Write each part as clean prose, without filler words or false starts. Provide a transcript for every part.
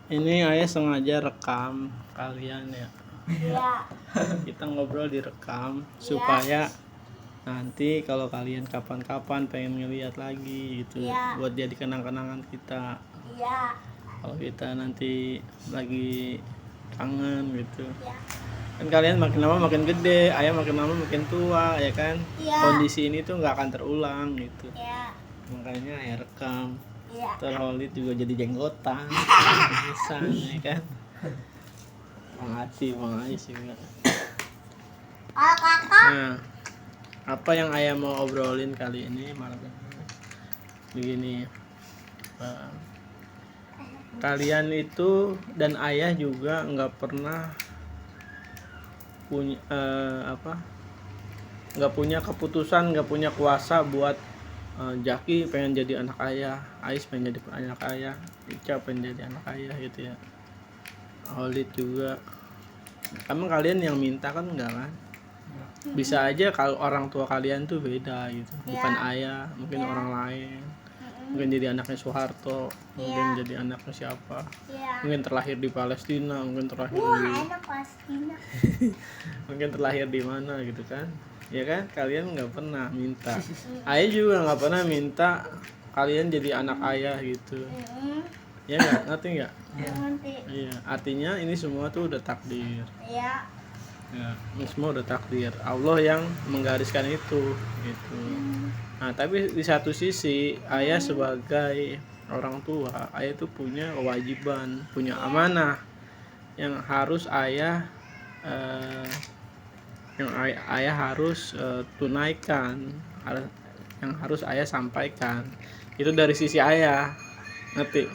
Ini ayah sengaja rekam kalian ya. Iya. Kita ngobrol direkam supaya nanti kalau kalian kapan-kapan pengen ngeliat lagi gitu, buat jadi kenang-kenangan kita. Iya. Kalau kita nanti lagi kangen gitu. Kan kalian makin lama makin gede, ayah makin lama makin tua ya kan. Kondisi ini tuh nggak akan terulang gitu. Makanya ayah rekam. Terholit juga jadi jenggotan, bisa ya kan. Mengati juga. Nah, apa yang ayah mau obrolin kali ini malam ini? Begini, kalian itu dan ayah juga nggak pernah punya nggak punya keputusan, nggak punya kuasa buat Jaki pengen jadi anak ayah, Ais pengen jadi anak ayah, Ica pengen jadi anak ayah gitu ya. Holid juga. Emang kalian yang minta kan enggak kan? Bisa aja kalau orang tua kalian tuh beda gitu, bukan ayah, mungkin orang lain. Mungkin jadi anaknya Soeharto, mungkin jadi anaknya siapa, mungkin terlahir di Palestina, mungkin terlahir di mungkin terlahir di mana gitu kan, ya kan. Kalian nggak pernah minta, ayah juga nggak pernah minta kalian jadi anak ayah gitu, ya nggak, ngerti nggak? Iya, artinya ini semua tuh udah takdir. Ya, ini semua udah takdir, Allah yang menggariskan itu gitu. Nah, tapi di satu sisi ayah sebagai orang tua, ayah tuh punya kewajiban, punya amanah yang harus ayah harus tunaikan, yang harus ayah sampaikan. Itu dari sisi ayah, ngerti?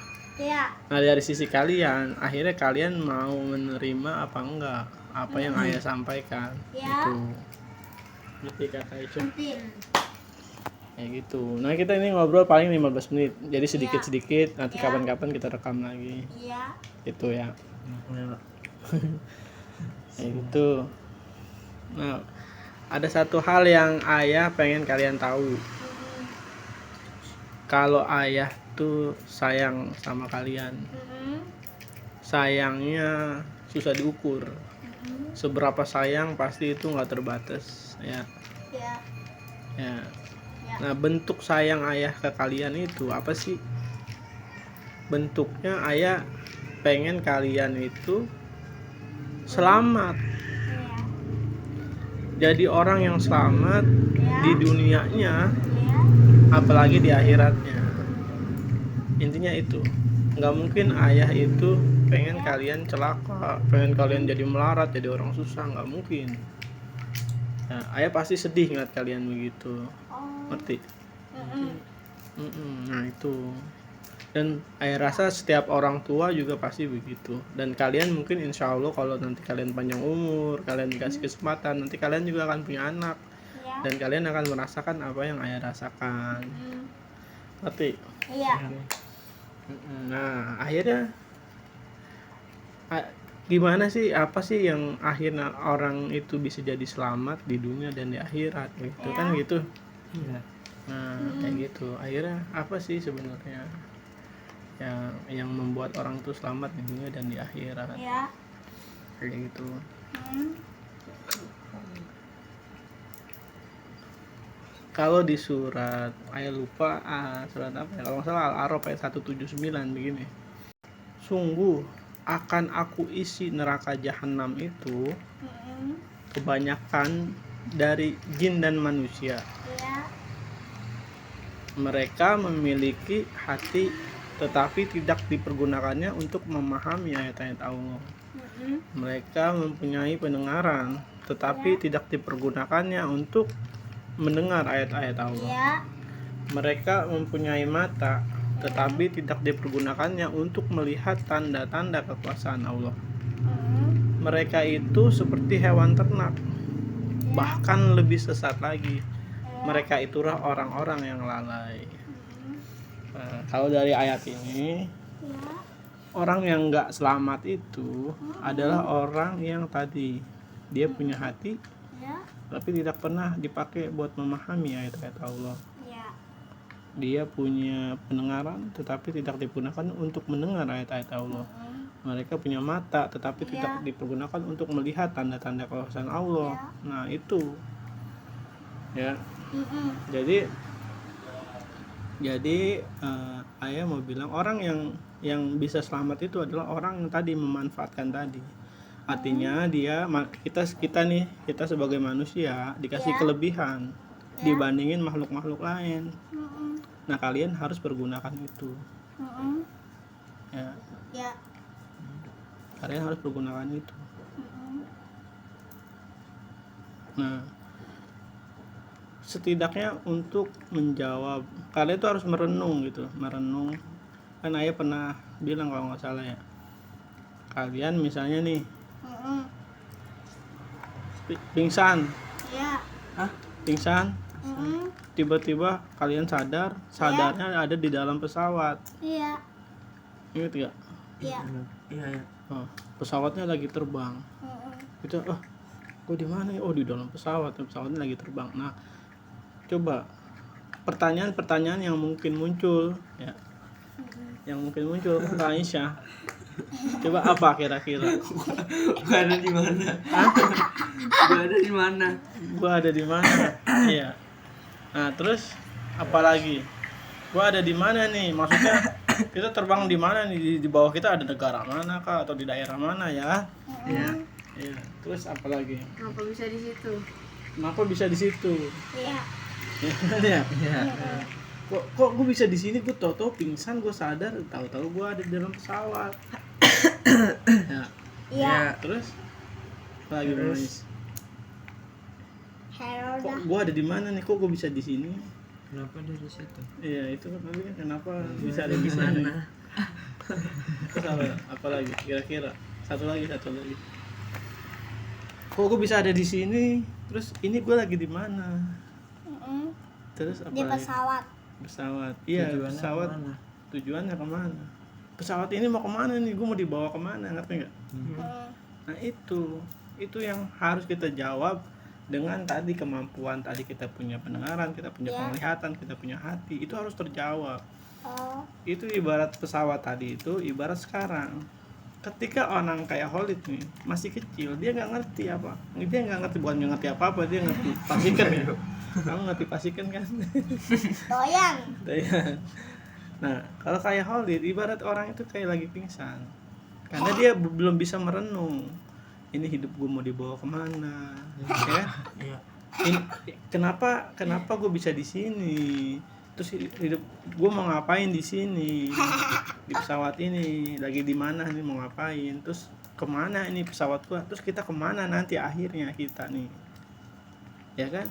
Nah, dari sisi kalian, akhirnya kalian mau menerima apa enggak apa yang ayah sampaikan gitu. Ngerti kata itu? Ya gitu. Nah, kita ini ngobrol paling 15 menit. Jadi sedikit-sedikit, nanti kapan-kapan kita rekam lagi. Gitu ya. Ya gitu. Nah, ada satu hal yang ayah pengen kalian tahu. Kalau ayah tuh sayang sama kalian. Sayangnya susah diukur. Seberapa sayang pasti itu nggak terbatas ya. Ya. Nah, bentuk sayang ayah ke kalian itu apa sih? Bentuknya ayah pengen kalian itu selamat. Jadi orang yang selamat di dunianya, apalagi di akhiratnya. Intinya itu. Nggak mungkin ayah itu pengen kalian celaka, pengen kalian jadi melarat, jadi orang susah, nggak mungkin. Nah, ayah pasti sedih ngeliat kalian begitu. Ngerti? Nah, itu. Dan ayah rasa setiap orang tua juga pasti begitu. Dan kalian mungkin insya Allah kalau nanti kalian panjang umur, kalian dikasih kesempatan, nanti kalian juga akan punya anak. Dan kalian akan merasakan apa yang ayah rasakan. Ngerti? Iya. Nah, akhirnya gimana sih, apa sih yang akhirnya orang itu bisa jadi selamat di dunia dan di akhirat gitu kan gitu. Nah, kayak gitu. Akhirnya apa sih sebenarnya yang membuat orang itu selamat di dunia dan di akhirat? Kayak gitu. Kalau di surat, ayat lupa surat apa ya, kalau nggak salah Al-A'raf ayat 179 begini. Sungguh akan aku isi neraka jahanam itu kebanyakan dari jin dan manusia. Mereka memiliki hati tetapi tidak dipergunakannya untuk memahami ayat-ayat Allah. Mereka mempunyai pendengaran tetapi tidak dipergunakannya untuk mendengar ayat-ayat Allah. Mereka mempunyai mata tetapi tidak dipergunakannya untuk melihat tanda-tanda kekuasaan Allah. Mereka itu seperti hewan ternak, bahkan lebih sesat lagi. Mereka itulah orang-orang yang lalai. Kalau dari ayat ini, orang yang nggak selamat itu adalah orang yang tadi dia punya hati tapi tidak pernah dipakai buat memahami ayat-ayat Allah. Dia punya pendengaran tetapi tidak digunakan untuk mendengar ayat-ayat Allah. Mereka punya mata tetapi tidak dipergunakan untuk melihat tanda-tanda kekuasaan Allah. Nah itu ya. Jadi ayah mau bilang orang yang bisa selamat itu adalah orang yang tadi memanfaatkan tadi. Artinya kita sebagai manusia dikasih kelebihan dibandingin makhluk-makhluk lain. Nah kalian harus pergunakan itu. Ya. Kalian harus pergunakan itu. Nah, setidaknya untuk menjawab, kalian itu harus merenung gitu, merenung. Kan ayah pernah bilang kalau nggak salah ya, kalian misalnya nih pingsan, pingsan, tiba-tiba kalian sadarnya ada di dalam pesawat. Ingat gak? Iya. Oh, pesawatnya lagi terbang. Itu gue di mana ya? Oh di dalam pesawatnya lagi terbang. Nah coba pertanyaan yang mungkin muncul ya, yang mungkin muncul ke Aisyah, coba apa kira-kira? Gua ada di mana? Gua ada di mana? Iya. Nah terus apa lagi? Gua ada di mana nih? Maksudnya kita terbang di mana nih? Di bawah kita ada negara mana kah atau di daerah mana ya? Iya. Terus apa lagi? Kenapa bisa di situ? Kenapa bisa di situ? Iya. Ya. Kok gue bisa di sini? Gue tau pingsan, gue sadar, tahu-tahu gue ada di dalam pesawat. Ya. Terus apa lagi Manis? Kok gue ada di mana nih? Kok gue bisa di sini? Kenapa dari situ? Iya itu kan tadi kan kenapa bisa ada di sana? Terus apa lagi? Kira-kira satu lagi. Kok gue bisa ada di sini? Terus ini gue lagi di mana? Terus apa? Di pesawat. Pesawat. Iya, pesawat. Tujuannya kemana? Pesawat ini mau kemana nih? Gue mau dibawa kemana? Ngerti nggak? Nah itu yang harus kita jawab dengan tadi kemampuan tadi, kita punya pendengaran, kita punya penglihatan, kita punya hati, itu harus terjawab. Itu ibarat pesawat tadi itu ibarat sekarang. Ketika orang kayak Holid nih masih kecil, dia nggak ngerti apa, bukan nggak ngerti apa dia ngerti pastikan ya. Kamu ngerti pastikan kan? Doyan. Nah kalau kayak Holid ibarat orang itu kayak lagi pingsan karena dia belum bisa merenung, ini hidup gue mau dibawa kemana ya? Kenapa gue bisa di sini? Terus hidup gue mau ngapain di sini, di pesawat ini lagi di mana nih, mau ngapain, terus kemana ini pesawat gue, terus kita kemana nanti akhirnya kita nih, ya kan?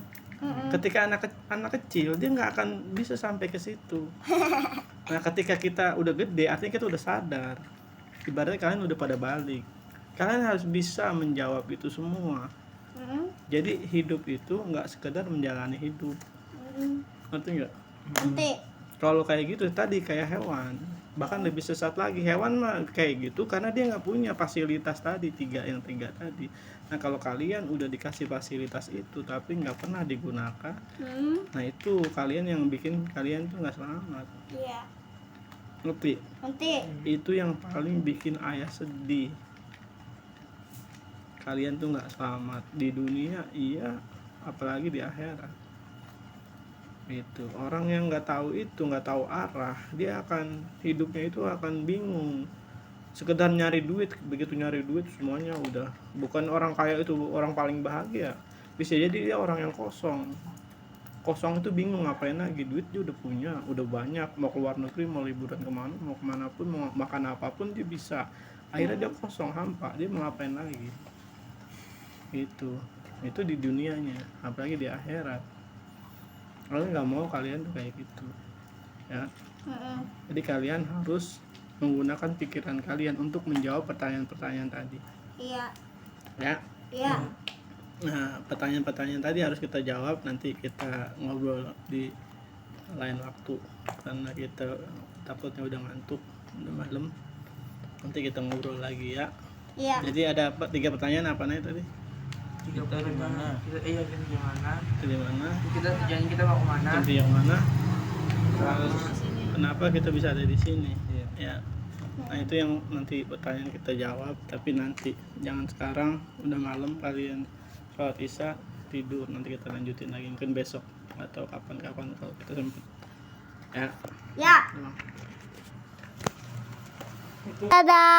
Ketika anak kecil dia nggak akan bisa sampai ke situ. Nah ketika kita udah gede artinya kita udah sadar, ibaratnya kalian udah pada balik, kalian harus bisa menjawab itu semua. Jadi hidup itu nggak sekedar menjalani hidup, ngerti nggak? Kalau kayak gitu tadi kayak hewan, bahkan lebih sesat lagi. Hewan mah kayak gitu karena dia nggak punya fasilitas tadi tiga tadi. Nah kalau kalian udah dikasih fasilitas itu tapi nggak pernah digunakan, nah itu kalian yang bikin kalian tuh nggak selamat. Iya. Ngerti? Itu yang paling bikin ayah sedih. Kalian tuh nggak selamat di dunia, iya, apalagi di akhirat. Itu orang yang nggak tahu itu, nggak tahu arah, dia akan hidupnya itu akan bingung, sekedar nyari duit. Begitu nyari duit semuanya udah, bukan orang kaya itu orang paling bahagia, bisa jadi dia orang yang kosong itu bingung ngapain lagi, duit dia udah punya, udah banyak, mau keluar negeri, mau liburan kemana, mau kemana pun, mau makan apapun dia bisa, akhirnya dia kosong, hampa, dia mau ngapain lagi. Itu di dunianya, apalagi di akhirat. Kalian nggak mau kalian tuh kayak gitu ya. Jadi kalian harus menggunakan pikiran kalian untuk menjawab pertanyaan-pertanyaan tadi. Ya. Nah pertanyaan-pertanyaan tadi harus kita jawab, nanti kita ngobrol di lain waktu karena kita takutnya udah ngantuk, udah malam, nanti kita ngobrol lagi ya. Jadi ada 3 pertanyaan apa nih tadi? Kita di mana? Di mana? Tujuan kita mau kemana? Yang mana? Kenapa kita bisa ada di sini? Ya. Nah itu yang nanti pertanyaan kita jawab, tapi nanti jangan sekarang, udah malam, kalian sholat isya tidur, nanti kita lanjutin lagi mungkin besok atau kapan-kapan kalau kita sempat ya. Ya. Emang. Dadah.